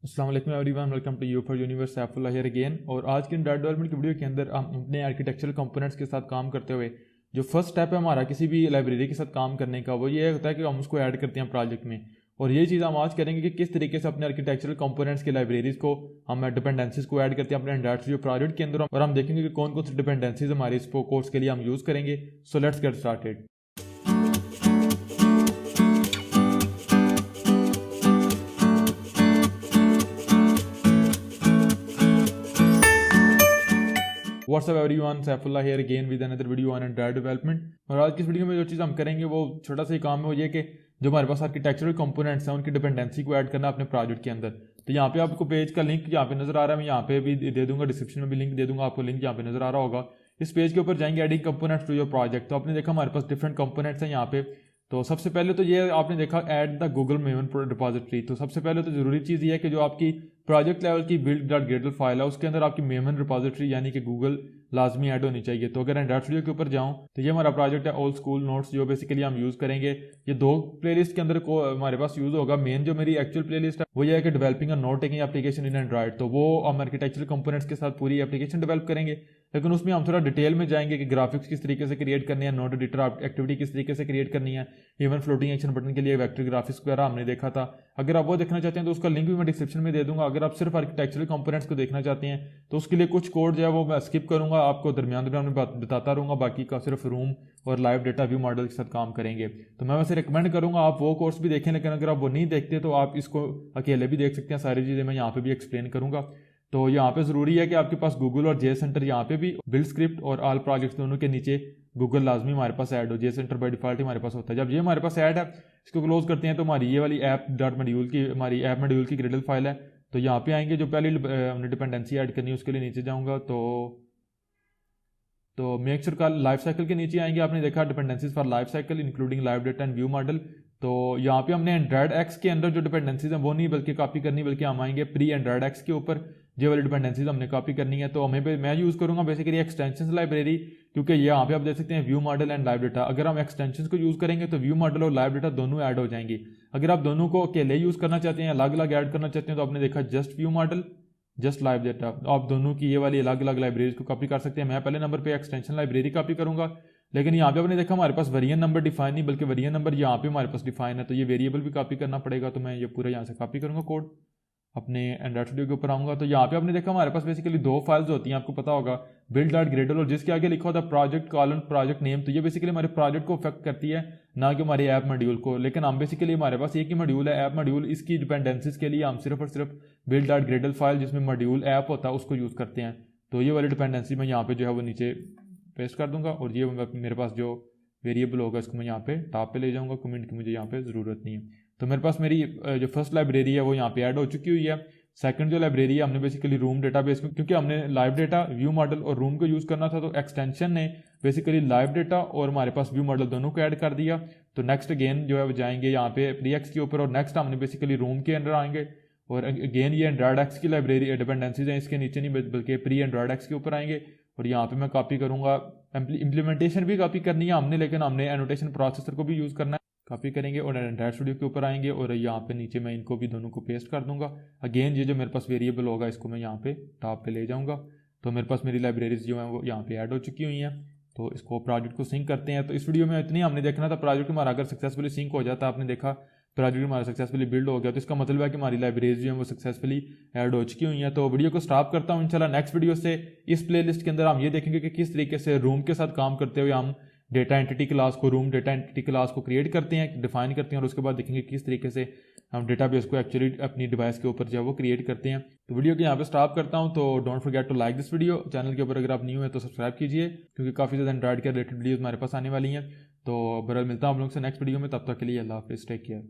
अस्सलाम वालेकुम everyone, welcome to you for universe Saifullah here again. और आज की डाटा डेवलपमेंट की वीडियो के अंदर हम अपने आर्किटेक्चरल कंपोनेंट्स के साथ काम करते हुए जो फर्स्ट स्टेप है हमारा किसी भी लाइब्रेरी के साथ काम करने का, वो ये होता है कि हम उसको ऐड करते हैं प्रोजेक्ट में। और ये चीज़ हम आज करेंगे कि किस तरीके से अपने आर्किटेक्चरल कंपोनेंट्स की लाइब्रेरीज को हम डिपेंडेंसीज को ऐड करते हैं अपने एंड्रॉइड स्टूडियो प्रोजेक्ट के अंदर, और हम देखेंगे कि कौन कौन सी डिपेंडेंसीज हमारे इस कोर्स के लिए हम यूज़ करेंगे। So let's get started. WhatsApp everyone, Saifullah here again with another video on Android development. और आज की इस वीडियो में जो चीज़ हम करेंगे वो छोटा सा ही काम है, वो ये कि जो हमारे पास आर्किटेक्चरल कंपोनेंट्स हैं उनकी डिपेंडेंसी को ऐड करना अपने प्रोजेक्ट के अंदर। तो यहाँ पे आपको पेज का लिंक यहाँ पे नजर आ रहा है, मैं यहाँ पे भी दे दूंगा, डिस्क्रिप्शन में भी लिंक दे दूंगा, आपको लिंक यहाँ पे नजर आ रहा होगा। इस पेज के ऊपर जाएंगे adding components to your project. तो आपने देखा हमारे पास डिफरेंट कंपोनेंट्स हैं यहाँ पे। तो सबसे पहले तो ये आपने देखा add the Google maven repository. तो सबसे पहले तो जरूरी चीज़ ये है कि जो आपकी प्रोजेक्ट लेवल की build.gradle फाइल है उसके अंदर आपकी मेवन रिपोजिटरी यानी कि गूगल लाजमी ऐड होनी चाहिए। तो अगर एंड्रॉइड स्टूडियो के ऊपर जाऊं तो ये हमारा प्रोजेक्ट है ओल्ड स्कूल नोट्स, जो बेसिकली हम यूज़ करेंगे। ये दो प्लेलिस्ट के अंदर को हमारे पास यूज़ होगा। मेन जो मेरी एक्चुअल प्लेलिस्ट है वो ये है कि developing a note taking application in Android. तो वो हम आर्किटेक्चरल कंपोनेंट्स के साथ पूरी एप्लीकेशन डेवलप करेंगे, लेकिन उसमें हम थोड़ा डिटेल में जाएंगे कि ग्राफिक्स किस तरीके से क्रिएट करनी है, नोट एडिटर एक्टिविटी किस तरीके से क्रिएट करनी है, इवन फ्लोटिंग एक्शन बटन के लिए वेक्टर ग्राफिक्स वगैरह हमने देखा था। अगर आप वो देखना चाहते हैं तो उसका लिंक भी मैं डिस्क्रिप्शन में दे दूंगा। अगर आप सिर्फ आर्किटेक्चरल कंपोनेंट्स को देखना चाहते हैं तो उसके लिए कुछ कोड जो है वो मैं स्किप करूंगा, आपको दरमियान में बताता रहूंगा। बाकी का सिर्फ रूम और लाइव डेटा व्यू मॉडल के साथ काम करेंगे। तो मैं वैसे रिकमेंड करूंगा आप वो कोर्स भी देखें, लेकिन अगर आप वो नहीं देखते तो आप इसको अकेले भी देख सकते हैं। सारी चीज़ें मैं यहाँ पे भी एक्सप्लेन करूंगा। तो यहाँ पे ज़रूरी है कि आपके पास गूगल और जे सेंटर यहाँ पे भी बिल्ड स्क्रिप्ट और ऑल प्रोजेक्ट्स दोनों के नीचे गूगल लाजमी हमारे पास ऐड हो। जे सेंटर बाय डिफॉल्ट हमारे पास होता है। जब ये हमारे पास ऐड है, इसको क्लोज करते हैं तो हमारी ये वाली ऐप डॉट मॉड्यूल की हमारी ऐप मॉड्यूल की ग्रेडल फाइल है। तो यहाँ पे आएंगे, जो पहले हमने डिपेंडेंसी ऐड करनी है उसके लिए नीचे जाऊँगा तो मेक श्योर का लाइफ साइकिल के नीचे आएंगे। आपने देखा dependencies for life cycle including live data and view model. तो यहाँ पे हमने एंड्रॉइड एक्स के अंदर जो डिपेंडेंसीज हैं वो नहीं बल्कि कॉपी करनी, बल्कि हम आएंगे प्री एंड्रॉइड एक्स के ऊपर। ये वाली डिपेंडेंसीज हमने कॉपी करनी है। तो मैं यूज़ करूँगा बेसिकली एक्सटेंशन लाइब्रेरी, क्योंकि यहाँ पे आप देख सकते हैं view model and live data. अगर हम एक्सटेंशन को यूज़ करेंगे तो व्यू मॉडल और लाइव डेटा दोनों ऐड हो जाएंगी। अगर आप दोनों को अकेले यूज़ करना चाहते हैं, अलग अलग ऐड करना चाहते हैं, तो आपने देखा just view model just live data. आप दोनों की ये वाली अलग अलग लाइब्रेरीज को कॉपी कर सकते हैं। मैं पहले नंबर पे एक्सटेंशन लाइब्रेरी कॉपी करूंगा, लेकिन यहाँ पे आपने देखा हमारे पास वेरिएंट नंबर डिफाइन नहीं बल्कि वेरिएंट नंबर यहाँ पे हमारे पास डिफाइन है। तो ये वेरिएबल भी कॉपी करना पड़ेगा। तो मैं ये पूरा यहाँ से कॉपी करूंगा कोड, अपने एंड्रॉइड स्टूडियो के ऊपर आऊंगा। तो यहाँ पे आपने देखा हमारे पास बेसिकली दो फाइल्स होती हैं, आपको पता होगा, बिल्ड डॉट ग्रेडल और जिसके आगे लिखा होता है प्रोजेक्ट कॉलन प्रोजेक्ट नेम। तो ये बेसिकली हमारे प्रोजेक्ट को अफेक्ट करती है, ना कि हमारे ऐप मॉड्यूल को। लेकिन हम बेसिकली हमारे पास एक ही मॉड्यूल है ऐप मॉड्यूल, इसकी डिपेंडेंसीज के लिए हम सिर्फ और सिर्फ बिल्ड डॉट ग्रेडल फाइल जिसमें मॉड्यूल ऐप होता है उसको यूज़ करते हैं। तो ये वाली डिपेंडेंसी मैं यहाँ पे जो है वो नीचे पेस्ट कर दूंगा, और ये मेरे पास जो वेरिएबल होगा इसको मैं यहाँ पे टॉप पे ले जाऊँगा। कमेंट की मुझे यहाँ पे ज़रूरत नहीं है। तो मेरे पास मेरी जो फर्स्ट लाइब्रेरी है वो यहाँ पे ऐड हो चुकी हुई है। सेकंड जो लाइब्रेरी है हमने बेसिकली रूम डेटाबेस में, क्योंकि हमने लाइव डेटा व्यू मॉडल और रूम को यूज़ करना था, तो एक्सटेंशन ने बेसिकली लाइव डेटा और हमारे पास व्यू मॉडल दोनों को ऐड कर दिया। तो नेक्स्ट अगेन जो है वो जाएंगे यहाँ पे प्री एक्स के ऊपर, और नेक्स्ट हमने बेसिकली रूम के अंदर आएंगे। और अगेन ये एंड्रॉइड एक्स की लाइब्रेरी डिपेंडेंसीज हैं, इसके नीचे नहीं बल्कि प्री एंड्रॉइड एक्स के ऊपर आएंगे। और यहाँ पे मैं कॉपी करूँगा, इम्प्लीमेंटेशन भी कॉपी करनी है हमने, लेकिन हमने एनोटेशन प्रोसेसर को भी यूज़ करना है। कॉपी करेंगे और एंड्रॉइड स्टूडियो के ऊपर आएंगे, और यहाँ पे नीचे मैं इनको भी दोनों को पेस्ट कर दूंगा। अगेन ये जो मेरे पास वेरिएबल होगा इसको मैं यहाँ पे टॉप पे ले जाऊँगा। तो मेरे पास मेरी लाइब्रेरीज जो हैं वो यहाँ पे ऐड हो चुकी हुई हैं। तो इसको प्रोजेक्ट को सिंक करते हैं। तो इस वीडियो में इतनी हमने देखना था, प्रोजेक्ट हमारा अगर सक्सेसफुली सिंक हो जाता, आपने देखा प्रोजेक्ट हमारा सक्सेसफुली बिल्ड हो गया, तो इसका मतलब है कि हमारी लाइब्रेरीज जो है वो सक्सेसफुली ऐड हो चुकी हुई हैं। तो वीडियो को स्टॉप करता हूँ। इंशाल्लाह नेक्स्ट वीडियो से इस प्लेलिस्ट के अंदर हम ये देखेंगे कि किस तरीके से रूम के साथ काम करते हुए हम डेटा एंटिटी क्लास को रूम डेटा एंटिटी क्लास को क्रिएट करते हैं, डिफाइन करते हैं, और उसके बाद देखेंगे किस तरीके से हम डेटाबेस को एक्चुअली अपनी डिवाइस के ऊपर जो है वो क्रिएट करते हैं। तो वीडियो को यहाँ पे स्टॉप करता हूँ। तो don't forget to like this video. Channel के ऊपर अगर आप न्यू है तो सब्सक्राइब कीजिए, क्योंकि काफ़ी ज़्यादा एंड्रॉइड के रिलेटेड वीडियोज़ हमारे पास आने वाली हैं। तो बहरहाल मिलता हूँ आप लोगों से नेक्स्ट वीडियो में, तब तक के लिए अल्लाह हाफिज़, टेक केयर।